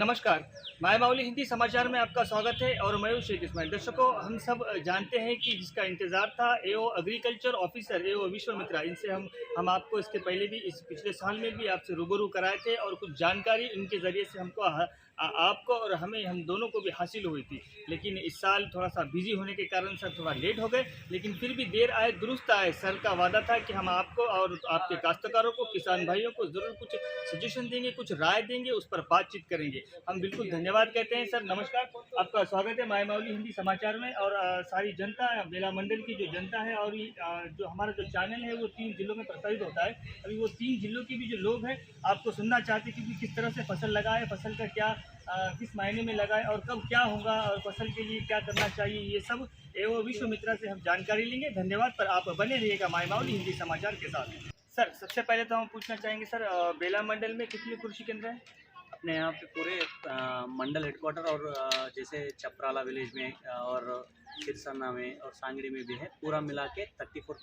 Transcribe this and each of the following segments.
नमस्कार, माय माउली हिंदी समाचार में आपका स्वागत है और मैं हूं शेख इस्माइल। दर्शकों, हम सब जानते हैं कि जिसका इंतज़ार था एओ एग्रीकल्चर ऑफिसर एओ विश्वामित्रा, इनसे हम आपको इसके पहले भी इस पिछले साल में भी आपसे रूबरू कराए थे और कुछ जानकारी इनके ज़रिए से हमको आपको और हम दोनों को भी हासिल हुई थी। लेकिन इस साल थोड़ा सा बिजी होने के कारण सर थोड़ा लेट हो गए, लेकिन फिर भी देर आए दुरुस्त आए। सर का वादा था कि हम आपको और आपके काश्तकारों को, किसान भाइयों को ज़रूर कुछ सजेशन देंगे, कुछ राय देंगे, उस पर बातचीत करेंगे। हम बिल्कुल धन्यवाद कहते हैं सर। नमस्कार, आपका स्वागत है माय माउली हिंदी समाचार में। और सारी जनता, बेला मंडल की जो जनता है और जो हमारा जो चैनल है वो 3 जिलों में प्रसारित होता है। अभी वो 3 जिलों की भी जो लोग हैं आपको सुनना चाहते हैं कि किस तरह से फसल लगाए, फसल का क्या किस महीने में लगाए और कब क्या होगा और फसल के लिए क्या करना चाहिए, ये सब एओ विश्वामित्रा से हम जानकारी लेंगे। धन्यवाद। पर आप बने रहिएगा माय माउली हिंदी समाचार के साथ। सर, सबसे पहले तो हम पूछना चाहेंगे सर, बेला मंडल में कितने कृषि केंद्र हैं? अपने यहाँ पे पूरे मंडल हेडक्वार्टर और जैसे चपराला विलेज में और सिरसन्ना में और सांगड़ी में भी है, पूरा मिला के 34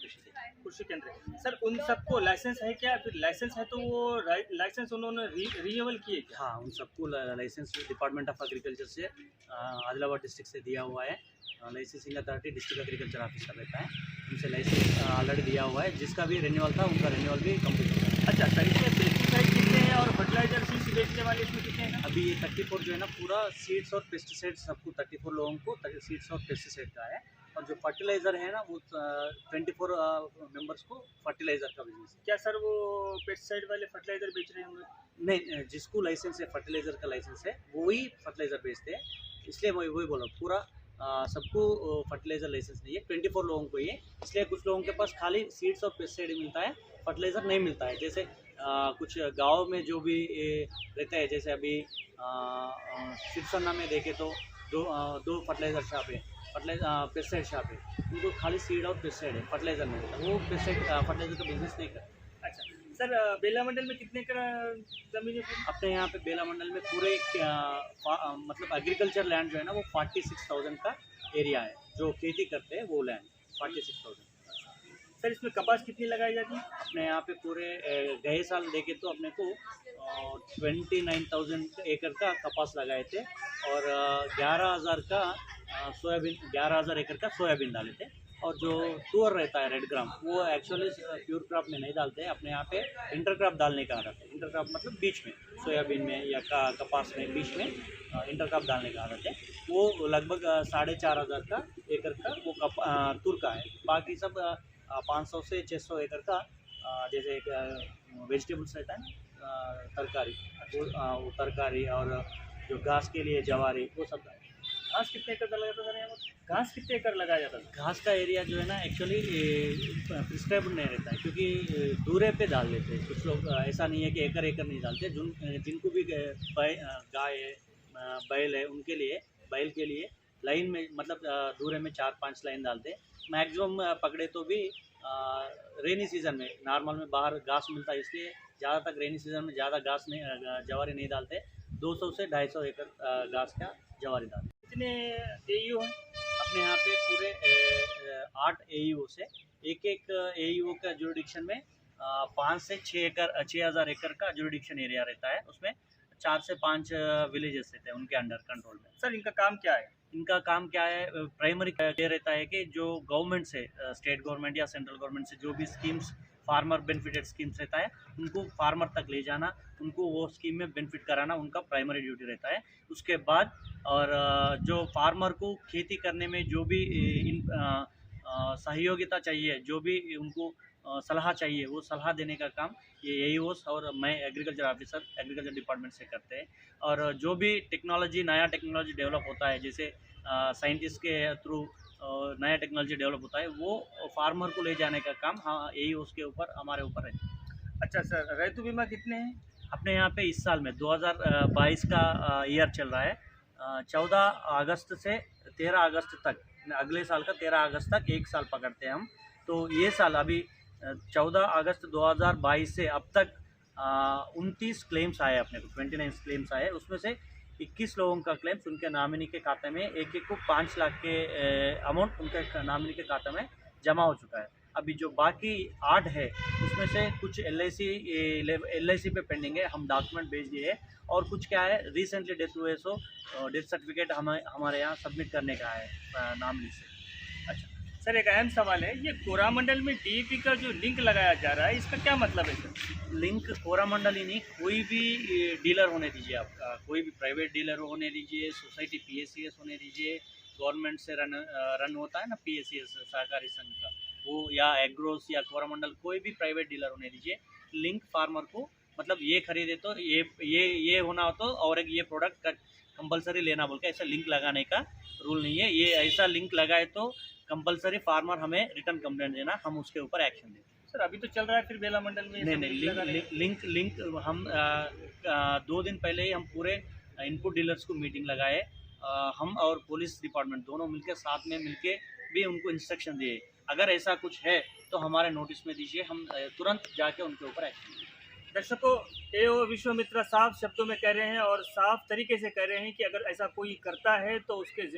कृषि केंद्र है। सर, उन सबको लाइसेंस है क्या? फिर लाइसेंस है तो वो लाइसेंस उन्होंने रिन्यूअल किए क्या? हाँ, उन सबको लाइसेंस डिपार्टमेंट ऑफ एग्रीकल्चर से आदिलाबाद डिस्ट्रिक्ट से दिया हुआ है। Licensing authority district agriculture officer रहता है, उनसे लाइसेंस ऑलरेडी दिया हुआ है। जिसका भी रिन्यूअल था उनका रिन्यूअल भी कंप्लीट हो गया। अच्छा सर, इसमें पेस्टिसाइड कितने हैं और फर्टिलाइजर सीड्स बेचने वाले इसमें कितने हैं? अभी ये 34 जो है ना, पूरा सीड्स और पेस्टिसाइड सबको 34 लोगों को सीड्स और पेस्टिसाइड का है। और जो फर्टिलाइज़र है ना, वो 24 मेंबर्स को फर्टिलाइज़र का बिजनेस है। क्या सर वो पेस्टिसाइड वाले फर्टिलाइजर बेच रहे होंगे? नहीं, जिसको लाइसेंस है, फर्टिलाइज़र का लाइसेंस है, वही फर्टिलाइज़र बेचते हैं। इसलिए मैं वही बोला, पूरा सबको फर्टिलाइज़र लाइसेंस नहीं है, 24 लोगों को ही है। इसलिए कुछ लोगों के पास खाली सीड्स और पेस्टिसाइड मिलता है, फर्टिलाइज़र नहीं मिलता है। जैसे कुछ गाँव में जो भी रहता है, जैसे अभी सिरसन्ना में देखें तो दो फर्टिलाइज़र शॉप है, पेस्टिसाइड शॉप है। उनको खाली सीड और पेस्टिसाइड है, फर्टिलाइज़र नहीं मिलता। वो पेस्टिसाइड फर्टिलाइज़र का बिजनेस नहीं करते। अच्छा सर, बेला मंडल में कितने एकड़ जमीन है? अपने यहाँ पे बेला मंडल में पूरे मतलब एग्रीकल्चर लैंड जो है ना, वो 46,000 का एरिया है। जो खेती करते हैं वो लैंड 46,000। सर, इसमें कपास कितनी लगाई जाती है? अपने यहाँ पे पूरे गए साल देखे तो अपने को 29,000 एकड़ का कपास लगाए थे और 11,000 का सोयाबीन, 11,000 एकड़ का सोयाबीन डाले थे। और जो तुअर रहता है, रेड ग्राम, वो एक्चुअली प्योर क्रॉप में नहीं डालते हैं। अपने यहाँ पे इंटर क्रॉप डालने का आदत है। इंटर क्रॉप मतलब बीच में, सोयाबीन में या कपास में बीच में इंटर क्रॉप डालने का आदत है। वो लगभग 4,500 का एकड़ का वो तुर का है। बाकी सब 500 से 600 एकड़ का जैसे एक वेजिटेबल्स रहता है ना, तरकारी, वो तरकारी और जो घास के लिए जवारी, वो सब। घास कितने एकड़ का लगा जाता सर यहाँ पर? घास कितने एकड़ लगाया जाता है? घास का एरिया जो है ना, एक्चुअली प्रिस्क्राइब नहीं रहता है, क्योंकि दूरे पे डाल देते हैं कुछ लोग। ऐसा नहीं है कि एकड़ एकड़ नहीं डालते। जिनको भी गाय है, बैल है, उनके लिए, बैल के लिए लाइन में, मतलब दूरे में 4-5 लाइन डालते हैं। मैक्सिमम पकड़े तो भी रेनी सीज़न में, नॉर्मल में बाहर घास मिलता है, इसलिए ज़्यादा तक रेनी सीज़न में ज़्यादा घास नहीं, जवारी नहीं डालते। 200 से 250 एकड़ घास का जवारी डालते। कितने एयू हैं? अपने यहाँ पे पूरे 8 एयू से एक एयू का जुरिडिक्शन में 5 से 6,000 एकड़ का जुरिडिक्शन एरिया रहता है। उसमें 4 से 5 विलेजेस रहते हैं उनके अंडर कंट्रोल में। सर, इनका काम क्या है? इनका काम क्या है? प्राइमरी ये रहता है कि जो गवर्नमेंट से, स्टेट गवर्नमेंट या सेंट्रल गवर्नमेंट से जो भी स्कीम्स, फार्मर बेनिफिटेड स्कीम्स रहता है, उनको फार्मर तक ले जाना, उनको वो स्कीम में बेनिफिट कराना उनका प्राइमरी ड्यूटी रहता है। उसके बाद और जो फार्मर को खेती करने में जो भी सहयोगिता चाहिए, जो भी उनको सलाह चाहिए, वो सलाह देने का काम ये एईओस और मैं एग्रीकल्चर ऑफिसर एग्रीकल्चर डिपार्टमेंट से करते हैं। और जो भी टेक्नोलॉजी, नया टेक्नोलॉजी डेवलप होता है, जैसे साइंटिस्ट के थ्रू नया टेक्नोलॉजी डेवलप होता है, वो फार्मर को ले जाने का काम हाँ एईओस के ऊपर, हमारे ऊपर है। अच्छा सर, ऋतु बीमा कितने हैं? अपने यहाँ पे इस साल में 2022 का ईयर चल रहा है, 14 अगस्त से 13 अगस्त तक, अगले साल का 13 अगस्त तक 1 साल पकड़ते हैं हम। तो ये साल अभी 14 अगस्त 2022 से अब तक 29 क्लेम्स आए अपने को, 29 क्लेम्स आए। उसमें से 21 लोगों का क्लेम्स उनके नामिनी के खाते में, एक को 5 लाख के अमाउंट उनके नामिनी के खाते में जमा हो चुका है। अभी जो बाकी 8 है उसमें से कुछ LIC पे पेंडिंग है, हम डॉक्यूमेंट भेज दिए हैं। और कुछ क्या है, रिसेंटली डेथ हुए सो डेथ सर्टिफिकेट हमारे यहाँ सबमिट करने का है नाम लिस्ट से। अच्छा सर, एक अहम सवाल है, ये कोरामंडल में डीएपी का जो लिंक लगाया जा रहा है, इसका क्या मतलब है सर? लिंक कोरामंडल ही नहीं, कोई भी डीलर होने दीजिए, आपका कोई भी प्राइवेट डीलर होने दीजिए, सोसाइटी PSCS होने दीजिए, गवर्नमेंट से रन होता है ना PSCS सहकारी संघ का, वो या एग्रोस या कोरामंडल, कोई भी प्राइवेट डीलर होने दीजिए। लिंक फार्मर को मतलब ये खरीदे तो ये होना हो तो, और एक ये प्रोडक्ट का कंपलसरी लेना बोल के ऐसा लिंक लगाने का रूल नहीं है। ये ऐसा लिंक लगाए तो कंपलसरी फार्मर हमें रिटर्न कंप्लेंट देना, हम उसके ऊपर एक्शन दें। सर अभी तो चल रहा है फिर बेला मंडल में? नहीं, लिंक हम 2 दिन पहले ही हम पूरे इनपुट डीलर्स को मीटिंग लगाए, हम और पुलिस डिपार्टमेंट दोनों मिलकर साथ में मिलके भी उनको इंस्ट्रक्शन दिए, अगर ऐसा कुछ है तो हमारे नोटिस में दीजिए, हम तुरंत जाके उनके ऊपर एक्शन लेंगे। दर्शकों, AO विश्वामित्रा साफ शब्दों में कह रहे हैं और साफ तरीके से कह रहे हैं कि अगर ऐसा कोई करता है तो उसको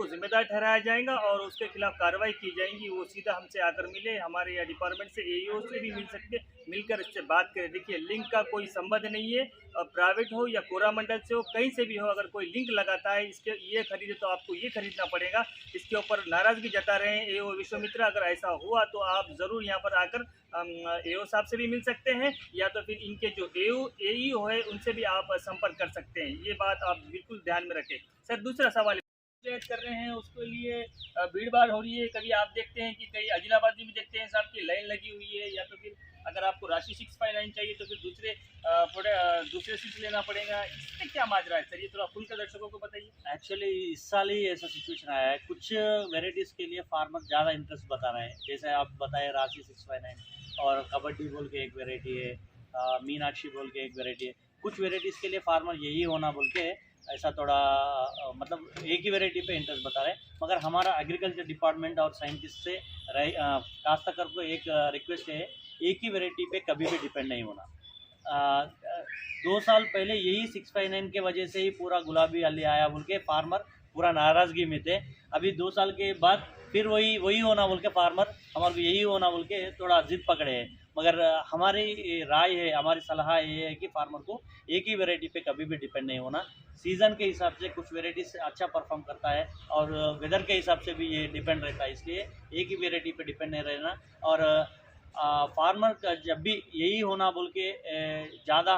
जिम्मेदार ठहराया जाएगा और उसके खिलाफ कार्रवाई की जाएगी। वो सीधा हमसे आकर मिले, हमारे या डिपार्टमेंट से AEO से भी मिलकर इससे बात करें। देखिए, लिंक का कोई संबंध नहीं है, प्राइवेट हो या कोरामंडल से हो, कहीं से भी हो, अगर कोई लिंक लगाता है इसके ये खरीदे तो आपको ये खरीदना पड़ेगा। इसके ऊपर नाराज़गी जता रहे हैं AO विश्वामित्रा। अगर ऐसा हुआ तो आप ज़रूर यहाँ पर आकर AO साहब से भी मिल सकते हैं, या तो फिर इनके जो AEO है उनसे भी आप संपर्क कर सकते हैं। ये बात आप बिल्कुल ध्यान में रखें। सर, दूसरा सवाल कर रहे हैं, उसके लिए भीड़ भाड़ हो रही है। कभी आप देखते हैं कि कई आदिलाबादी में देखते हैं साहब की लाइन लगी हुई है, या तो फिर अगर आपको राशि 659 चाहिए तो फिर दूसरे सीट लेना पड़ेगा। इसमें क्या माजरा है सर, ये थोड़ा खुलकर दर्शकों को बताइए। एक्चुअली इस साल ही ऐसा सिचुएशन आया है, कुछ वेराइटीज़ के लिए फार्मर ज़्यादा इंटरेस्ट बता रहे हैं, जैसे आप बताए राशि 659 और कबड्डी बोल के एक वेराइटी है, मीनाक्षी बोल के एक वेराइटी है। कुछ वेराइटीज़ के लिए फार्मर यही होना बोल के ऐसा थोड़ा मतलब एक ही वेराइटी पे इंटरेस्ट बता रहे हैं। मगर हमारा एग्रीकल्चर डिपार्टमेंट और साइंटिस्ट से काश्तकार को एक रिक्वेस्ट है, एक ही वेराइटी पे कभी भी डिपेंड नहीं होना। 2 साल पहले यही 659 के वजह से ही पूरा गुलाबी अली आया बोल के फार्मर पूरा नाराज़गी में थे। अभी 2 साल के बाद फिर वही होना बोल के फार्मर हमारे को यही होना बोल के थोड़ा जिद पकड़े हैं। मगर हमारी राय है, हमारी सलाह ये है कि फार्मर को एक ही वैरायटी पे कभी भी डिपेंड नहीं होना। सीज़न के हिसाब से कुछ वेराइटीज अच्छा परफॉर्म करता है और वेदर के हिसाब से भी ये डिपेंड रहता है, इसलिए एक ही वेराइटी पे डिपेंड नहीं रहना। और फार्मर का जब भी यही होना बोल के ज़्यादा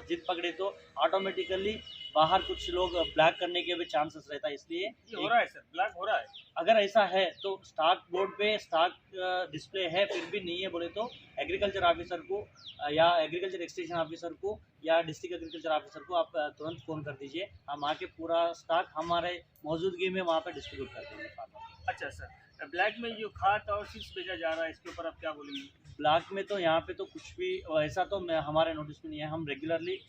जिद पकड़े तो ऑटोमेटिकली बाहर कुछ लोग ब्लैक करने के भी चांसेस रहता है, इसलिए ये हो रहा है सर, ब्लैक हो रहा है। अगर ऐसा है तो स्टॉक बोर्ड पे स्टॉक डिस्प्ले है फिर भी नहीं है बोले तो एग्रीकल्चर ऑफिसर को या एग्रीकल्चर एक्सटेंशन ऑफिसर को या डिस्ट्रिक्ट एग्रीकल्चर ऑफिसर को आप तुरंत फ़ोन कर दीजिए, हम आके पूरा स्टॉक हमारे मौजूदगी में वहाँ पे डिस्ट्रीब्यूट कर देंगे फार्मर। अच्छा सर, ब्लैक में जो खाद और सीड्स भेजा जा रहा है इसके ऊपर आप क्या बोलेंगे? ब्लॉक में तो यहाँ पे तो कुछ भी ऐसा तो हमारे नोटिस में नहीं है। हम रेगुलरली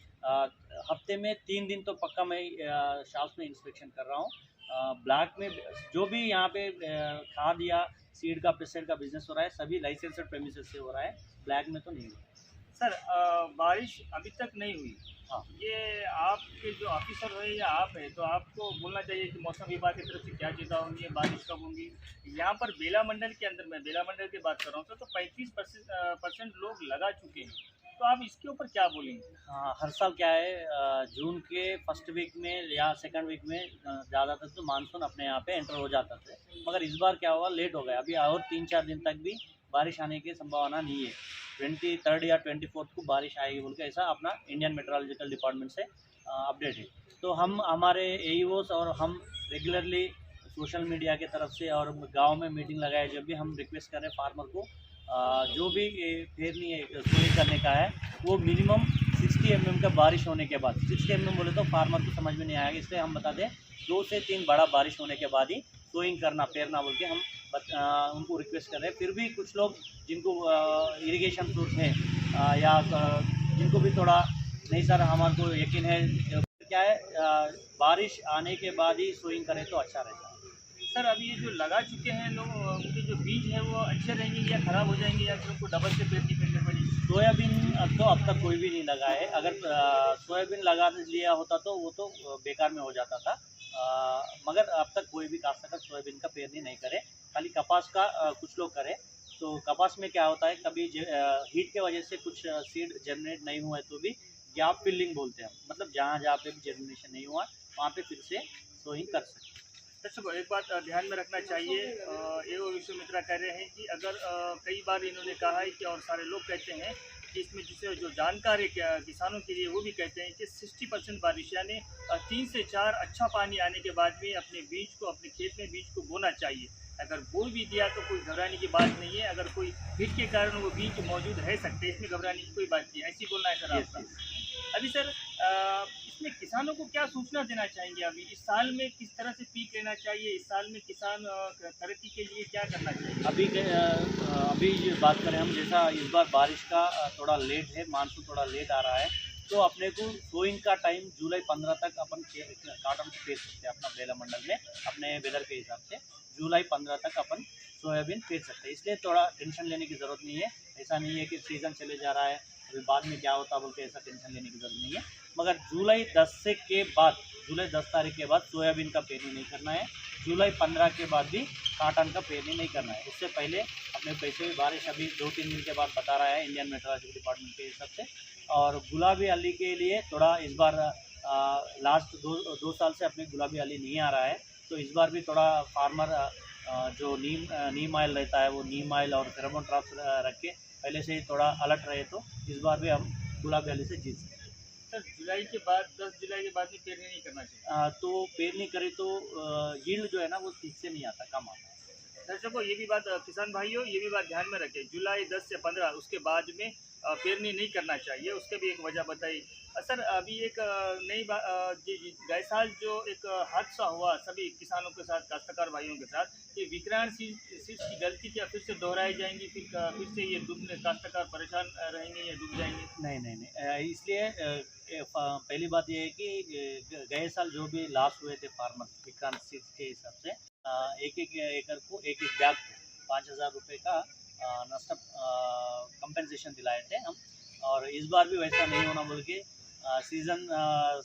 हफ्ते में 3 दिन तो पक्का मैं शॉप्स में इंस्पेक्शन कर रहा हूँ। ब्लॉक में जो भी यहाँ पे खाद या सीड का पेस्टिसाइड का बिजनेस हो रहा है सभी लाइसेंसड प्रेमिसेस से हो रहा है, ब्लैक में तो नहीं हुआ। सर, बारिश अभी तक नहीं हुई। हाँ, ये आपके जो ऑफिसर है या आप है तो आपको बोलना चाहिए कि मौसम विभाग की तरफ से क्या चेतावनी है, बारिश कब होंगी। यहाँ पर बेला मंडल के अंदर, मैं बेला मंडल की बात कर रहा हूँ, तो 35% लोग लगा चुके हैं, तो आप इसके ऊपर क्या बोलेंगे? हाँ, हर साल क्या है जून के फर्स्ट वीक में या सेकंड वीक में ज़्यादातर तो मानसून अपने यहाँ पे एंटर हो जाता था, मगर इस बार क्या हुआ लेट हो गया। अभी और 3-4 दिन तक भी बारिश आने की संभावना नहीं है। 23 या 24 को बारिश आएगी बोल के ऐसा अपना इंडियन मेट्रोलॉजिकल डिपार्टमेंट से अपडेट है। तो हम हमारे AEOs और हम रेगुलरली सोशल मीडिया की तरफ से और गांव में मीटिंग लगाए, जब भी हम रिक्वेस्ट करें फार्मर को जो भी फेरनी है सोई करने का है वो मिनिमम 60 mm का बारिश होने के बाद, 60 mm बोले तो फार्मर को समझ में नहीं आएगा, इसलिए हम बता दें 2 से 3 बड़ा बारिश होने के बाद ही सोइंग करना, पेरना बोल के हम उनको रिक्वेस्ट कर रहे हैं। फिर भी कुछ लोग जिनको इरिगेशन सोर्स है या जिनको भी थोड़ा नहीं सर हमारे को यकीन है क्या है बारिश आने के बाद ही सोइंग करें तो अच्छा रहता है। सर, अभी ये जो लगा चुके हैं लोग, उनके जो बीज है वो अच्छे रहेंगे या ख़राब हो जाएंगे, या फिर उनको डबल से पेरनी पड़ेगी? सोयाबीन तो अब तक कोई भी नहीं लगा है। अगर सोयाबीन लगा लिया होता तो वो तो बेकार में हो जाता था, मगर अब तक कोई भी काश्तकार सोयाबीन का पेरनी नहीं करे। खाली कपास का कुछ लोग करें। तो कपास में क्या होता है, कभी हीट के वजह से कुछ सीड जर्मिनेट नहीं हुआ है तो भी गैप फिलिंग बोलते हैं, मतलब जहाँ जहाँ पे भी जर्मिनेशन नहीं हुआ वहाँ पे फिर से सोइंग कर सकते हैं। दर्शकों, एक बात ध्यान में रखना चाहिए, एओ विश्वामित्रा कह रहे हैं कि अगर कई बार इन्होंने कहा है कि और सारे लोग कहते हैं कि इसमें जिसे जो जानकार है किसानों के लिए वो भी कहते हैं कि 60% बारिश यानी 3 से 4 अच्छा पानी आने के बाद में अपने बीज को अपने खेत में बीज को बोना चाहिए। अगर बो भी दिया तो कोई घबराने की बात नहीं है, अगर कोई हीट के कारण वो बीज मौजूद रह सकते हैं, इसमें घबराने की कोई बात नहीं है, ऐसी बोलना है सर आपका। अभी सर इसमें किसानों को क्या सूचना देना चाहेंगे, अभी इस साल में किस तरह से पीक लेना चाहिए, इस साल में किसान तरक्की के लिए क्या करना चाहिए? अभी ये बात करें हम, जैसा इस बार बारिश का थोड़ा लेट है, मानसून थोड़ा लेट आ रहा है, तो अपने को सोइंग का टाइम जुलाई 15 तक अपन काटन को फेर सकते हैं अपना बेला मंडल में, अपने वेदर के हिसाब से जुलाई 15 तक अपन सोयाबीन फेर सकते हैं। इसलिए थोड़ा टेंशन लेने की ज़रूरत नहीं है। ऐसा नहीं है कि सीज़न चले जा रहा है अभी बाद में क्या होता बोल के, ऐसा टेंशन लेने की ज़रूरत नहीं है। मगर जुलाई 10 तारीख के बाद सोयाबीन का पेरनी नहीं करना है। जुलाई 15 के बाद भी काटन का पेरनी नहीं करना है। उससे पहले अपने पैसे बारिश अभी 2-3 दिन के बाद बता रहा है इंडियन मेट्रोलॉजिकल डिपार्टमेंट के हिसाब से। और गुलाबी अली के लिए थोड़ा इस बार लास्ट दो साल से अपने गुलाबी अली नहीं आ रहा है, तो इस बार भी थोड़ा फार्मर जो नीम ऑयल रहता है वो नीम ऑयल और फेरोमोन ट्रैप्स रख के पहले से ही थोड़ा अलर्ट रहे, तो इस बार भी हम गुलाबी अली से जीत सकते हैं। सर जुलाई के बाद 10 जुलाई के बाद भी पेरनी नहीं करना चाहिए? तो पेरनी करें तो यील्ड जो है ना वो ठीक से नहीं आता, कम आता है। दर्शकों, ये भी बात किसान भाइयों ये भी बात ध्यान में रखें, जुलाई 10 से 15 उसके बाद में पेरनी नहीं करना चाहिए, उसके भी एक वजह बताई। सर अभी एक नई बात, गए साल जो एक हादसा हुआ सभी किसानों के साथ, काश्तकार भाइयों के साथ, कि विकराण सीड्स की गलती क्या फिर से दोहराई जाएंगी, फिर से ये डूबने काश्तकार परेशान रहेंगे या डूब जाएंगे? नहीं नहीं नहीं, इसलिए पहली बात ये है कि गए साल जो भी लॉस हुए थे फार्मर विक्रांत सीड्स के हिसाब से एक एक एकड़ को एक एक बैग को 5,000 रुपये का नष्ट कंपेंसेशन दिलाए थे हम। और इस बार भी वैसा नहीं होना बोल के सीज़न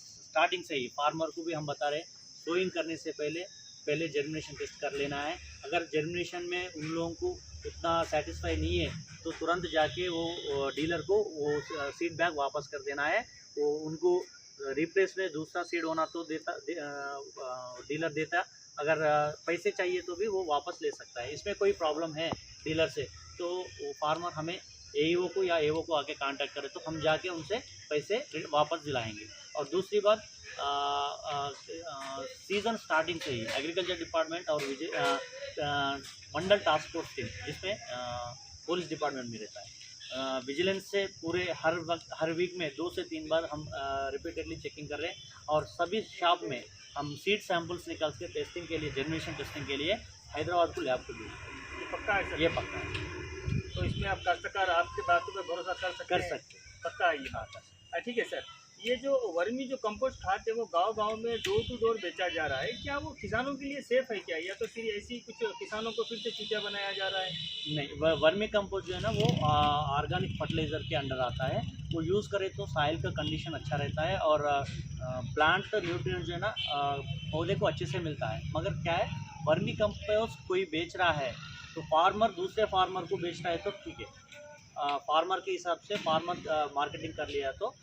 स्टार्टिंग से ही फार्मर को भी हम बता रहे, सोइंग करने से पहले जर्मिनेशन टेस्ट कर लेना है। अगर जर्मिनेशन में उन लोगों को उतना सेटिस्फाई नहीं है तो तुरंत जाके वो डीलर को वो सीड बैग वापस कर देना है। वो उनको रिप्लेस में दूसरा सीड होना तो डीलर देता। अगर पैसे चाहिए तो भी वो वापस ले सकता है। इसमें कोई प्रॉब्लम है डीलर से तो वो फार्मर हमें एईओ को या एओ को आके कांटेक्ट करे तो हम जाके उनसे पैसे वापस दिलाएंगे। और दूसरी बात, सीज़न स्टार्टिंग से ही एग्रीकल्चर डिपार्टमेंट और मंडल टास्क फोर्स टीम जिसमें पुलिस डिपार्टमेंट भी रहता है, विजिलेंस से पूरे हर वीक में 2 से 3 बार हम रिपीटेडली चेकिंग कर रहे हैं। और सभी शॉप में हम सीड सैंपल्स निकाल के टेस्टिंग के लिए, जर्मिनेशन टेस्टिंग के लिए हैदराबाद को लैब को भेजेंगे। ये पक्का है सर? ये पक्का है। तो इसमें आप काश्तकार आपके बातों पर भरोसा कर सकते हैं? पक्का है ये बात? ठीक है सर, ये जो वर्मी जो कंपोस्ट खाद है वो गांव-गांव में डोर टू डोर बेचा जा रहा है, क्या वो किसानों के लिए सेफ है क्या, या तो फिर ऐसी कुछ किसानों को फिर से चूतिया बनाया जा रहा है? नहीं, वर्मी कंपोस्ट जो है ना वो ऑर्गेनिक फर्टिलाइज़र के अंडर आता है। वो यूज़ करें तो सॉइल का कंडीशन अच्छा रहता है और प्लांट न्यूट्रिएंट जो है ना पौधे को अच्छे से मिलता है। मगर क्या है, वर्मी कंपोस्ट कोई बेच रहा है तो फार्मर दूसरे फार्मर को बेचता है तो ठीक है, फार्मर के हिसाब से फार्मर मार्केटिंग कर लिया तो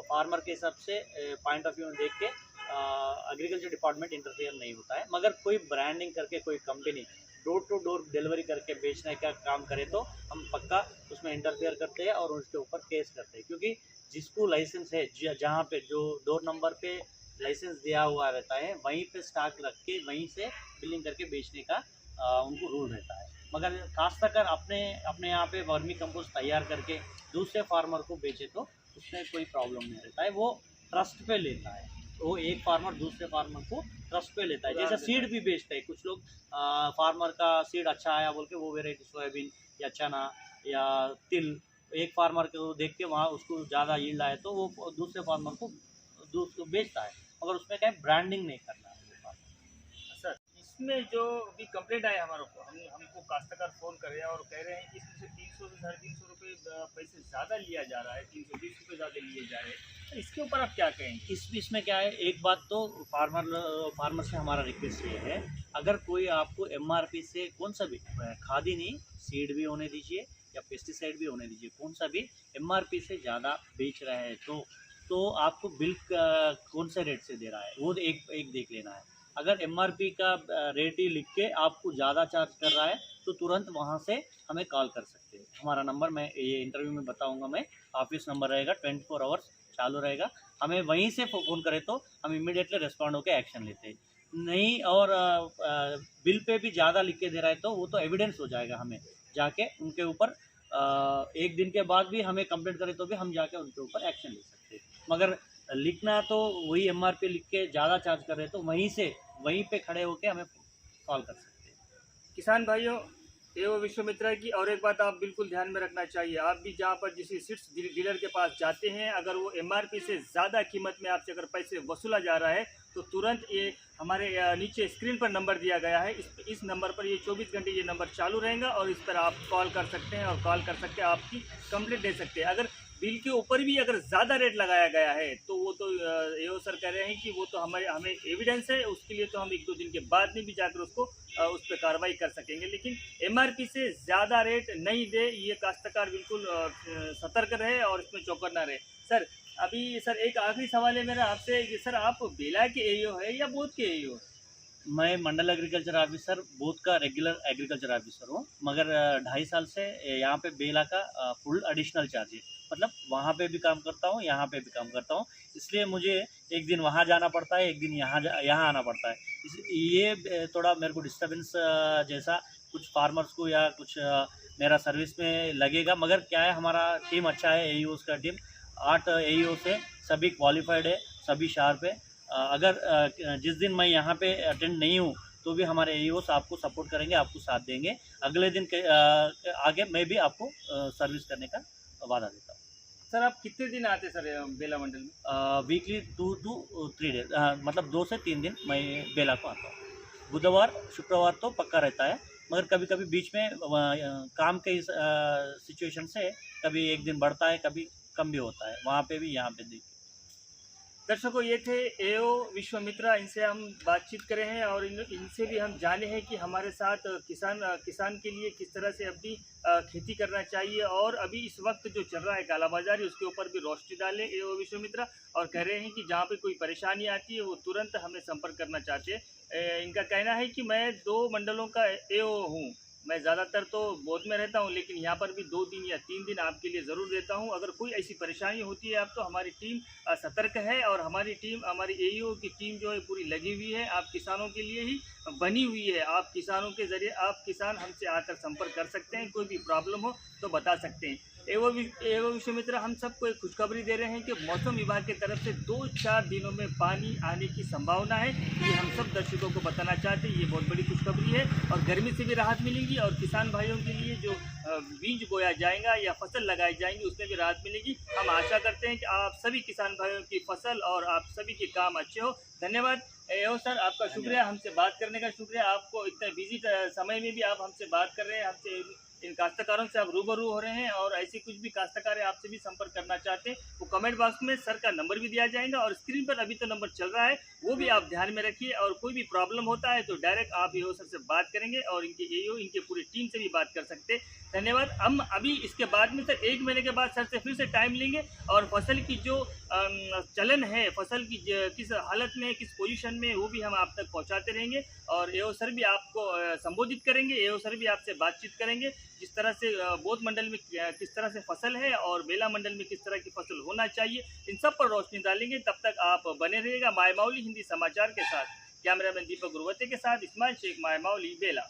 फार्मर के हिसाब से पॉइंट ऑफ व्यू देख के एग्रीकल्चर डिपार्टमेंट इंटरफेयर नहीं होता है। मगर कोई ब्रांडिंग करके कोई company door to door delivery करके बेचने का काम करे तो हम पक्का उसमें इंटरफेयर करते हैं और उसके ऊपर केस करते हैं। क्योंकि जिसको लाइसेंस है, जहाँ पे जो डोर नंबर पे लाइसेंस दिया हुआ रहता है वहीं पे स्टॉक रख के वहीं से बिलिंग करके बेचने का उनको रूल रहता है। मगर काश्तकार अपने यहाँ पे वर्मी कंपोस्ट तैयार करके दूसरे फार्मर को बेचे तो उसमें कोई प्रॉब्लम नहीं रहता है। वो ट्रस्ट पे लेता है, वो एक फार्मर दूसरे फार्मर को ट्रस्ट पे लेता है। जैसे सीड भी बेचते हैं कुछ लोग, फार्मर का सीड अच्छा आया बोल के वो वेराइटी सोयाबीन या चना या तिल एक फार्मर को देख के वहाँ उसको ज़्यादा यील्ड आए तो वो दूसरे फार्मर को बेचता है। मगर उसमें क्या है, ब्रांडिंग नहीं करना है। सर इसमें जो भी कंप्लेंट आया हमको काश्तकार फ़ोन कर रहे हैं और कह रहे हैं कि इसमें से 300 से 350 रुपये पैसे ज़्यादा लिया जा रहा है, 320 रुपये ज़्यादा लिए जा रहे हैं। तो इसके ऊपर आप क्या कहेंगे? इस बीच में क्या है, एक बात तो फार्मर से हमारा रिक्वेस्ट ये है, अगर कोई आपको एमआरपी से कौन सा भी खाद ही नहीं, सीड भी होने दीजिए या पेस्टिसाइड भी होने दीजिए, कौन सा भी एमआरपी से ज़्यादा बेच रहा है तो आपको बिल कौन से रेट से दे रहा है वो एक देख लेना है। अगर एमआरपी का रेट ही लिख के आपको ज़्यादा चार्ज कर रहा है तो तुरंत वहाँ से हमें कॉल कर सकते हैं। हमारा नंबर मैं ये इंटरव्यू में बताऊँगा, मैं ऑफिस नंबर रहेगा, 24 आवर्स चालू रहेगा। हमें वहीं से फ़ोन करें तो हम इमीडिएटली रिस्पॉन्ड होकर एक्शन लेते हैं। नहीं और बिल पे भी ज़्यादा लिख के दे रहा है तो वो तो एविडेंस हो जाएगा, हमें जाके उनके ऊपर एक दिन के बाद भी हमें कंप्लेंट करें तो भी हम जाके उनके ऊपर एक्शन ले सकते हैं। मगर लिखना तो वही एमआरपी लिख के ज़्यादा चार्ज कर रहे हैं तो वहीं पे खड़े होके हमें कॉल कर सकते हैं। किसान भाइयों, एओ विश्वामित्रा की और एक बात आप बिल्कुल ध्यान में रखना चाहिए, आप भी जहाँ पर किसी सीड्स डीलर के पास जाते हैं, अगर वो एमआरपी से ज़्यादा कीमत में आपसे अगर पैसे वसूला जा रहा है तो तुरंत ये हमारे नीचे स्क्रीन पर नंबर दिया गया है, इस नंबर पर ये 24 घंटे ये नंबर चालू रहेगा और इस पर आप कॉल कर सकते हैं और कॉल कर सकते हैं, आपकी कंप्लेंट दे सकते हैं। अगर बिल के ऊपर भी अगर ज़्यादा रेट लगाया गया है तो वो तो एओ सर कह रहे हैं कि वो तो हमें एविडेंस है, उसके लिए तो हम 1-2 दिन के बाद में भी जाकर उसको उस पर कार्रवाई कर सकेंगे, लेकिन एमआरपी से ज़्यादा रेट नहीं दे, ये काश्तकार बिल्कुल सतर्क रहे और इसमें चौकन्ना रहे। सर अभी सर एक आखिरी सवाल है मेरा आपसे कि सर आप बेला के एओ है या बोध के एओ? मैं मंडल एग्रीकल्चर ऑफिसर बोध का रेगुलर एग्रीकल्चर ऑफिसर हूँ, मगर 2.5 साल से यहाँ पे बेला का फुल एडिशनल चार्ज है। मतलब वहाँ पे भी काम करता हूँ, यहाँ पे भी काम करता हूँ, इसलिए मुझे एक दिन वहाँ जाना पड़ता है, एक दिन यहाँ आना पड़ता है। ये थोड़ा मेरे को डिस्टर्बेंस जैसा कुछ फार्मर्स को या कुछ मेरा सर्विस में लगेगा, मगर क्या है हमारा टीम अच्छा है, एईओस का टीम 8 एईओ से सभी क्वालिफाइड है, सभी शार्प है। अगर जिस दिन मैं यहाँ पे अटेंड नहीं हूँ तो भी हमारे एईओस आपको सपोर्ट करेंगे, आपको साथ देंगे। अगले दिन के आगे मैं भी आपको सर्विस करने का वादा देता हूँ। सर आप कितने दिन आते सर बेला मंडल में? वीकली 2 to 3 डेज, मतलब 2 से 3 दिन मैं बेला को आता हूँ। बुधवार शुक्रवार तो पक्का रहता है, मगर कभी कभी बीच में काम के सिचुएशन से कभी एक दिन बढ़ता है, कभी कम भी होता है, वहाँ पे भी यहाँ पे देखिए। दर्शकों ये थे एओ विश्वामित्रा, इनसे हम बातचीत करें हैं और इनसे भी हम जाने हैं कि हमारे साथ किसान के लिए किस तरह से अपनी खेती करना चाहिए और अभी इस वक्त जो चल रहा है कालाबाजारी उसके ऊपर भी रोशनी डालें एओ विश्वामित्रा, और कह रहे हैं कि जहाँ पे कोई परेशानी आती है वो तुरंत हमें संपर्क करना चाहते हैं। इनका कहना है कि मैं 2 मंडलों का एओ हूँ, मैं ज़्यादातर तो बोध में रहता हूँ, लेकिन यहाँ पर भी 2 दिन या 3 दिन आपके लिए ज़रूर देता हूँ। अगर कोई ऐसी परेशानी होती है आप तो हमारी टीम सतर्क है और हमारी एईओ की टीम जो है पूरी लगी हुई है, आप किसानों के लिए ही बनी हुई है। आप किसानों के ज़रिए आप किसान हमसे आकर संपर्क कर सकते हैं, कोई भी प्रॉब्लम हो तो बता सकते हैं। एओ विश्वामित्रा हम सबको एक खुशखबरी दे रहे हैं कि मौसम विभाग की तरफ से 2-4 दिनों में पानी आने की संभावना है, ये हम सब दर्शकों को बताना चाहते हैं। ये बहुत बड़ी खुशखबरी है और गर्मी से भी राहत मिलेगी और किसान भाइयों के लिए जो बीज बोया जाएगा या फसल लगाई जाएंगी उसमें भी राहत मिलेगी। हम आशा करते हैं कि आप सभी किसान भाइयों की फसल और आप सभी के काम अच्छे हो। धन्यवाद एओ सर, आपका शुक्रिया, हमसे बात करने का शुक्रिया। आपको इतने बिजी समय में भी आप हमसे बात कर रहे हैं, हमसे इन काश्तकारों से आप रूबरू हो रहे हैं और ऐसे कुछ भी काश्तकार आपसे भी संपर्क करना चाहते हैं वो कमेंट बॉक्स में सर का नंबर भी दिया जाएगा और स्क्रीन पर अभी तो नंबर चल रहा है, वो भी आप ध्यान में रखिए। और कोई भी प्रॉब्लम होता है तो डायरेक्ट आप एओ सर से बात करेंगे और इनके पूरी टीम से भी बात कर सकते हैं। धन्यवाद। हम अभी इसके बाद में सर 1 महीने के बाद सर से फिर से टाइम लेंगे और फसल की जो चलन है, फसल की किस हालत में, किस पोजीशन में, वो भी हम आप तक पहुंचाते रहेंगे और एओ सर भी आपको संबोधित करेंगे, एओ सर भी आपसे बातचीत करेंगे जिस तरह से बोध मंडल में किस तरह से फसल है और बेला मंडल में किस तरह की फसल होना चाहिए, इन सब पर रोशनी डालेंगे। तब तक आप बने रहिएगा माय माउली हिंदी समाचार के साथ। कैमरामैन दीपक गुरुवते के साथ इस्माइल शेख, माय माउली, बेला।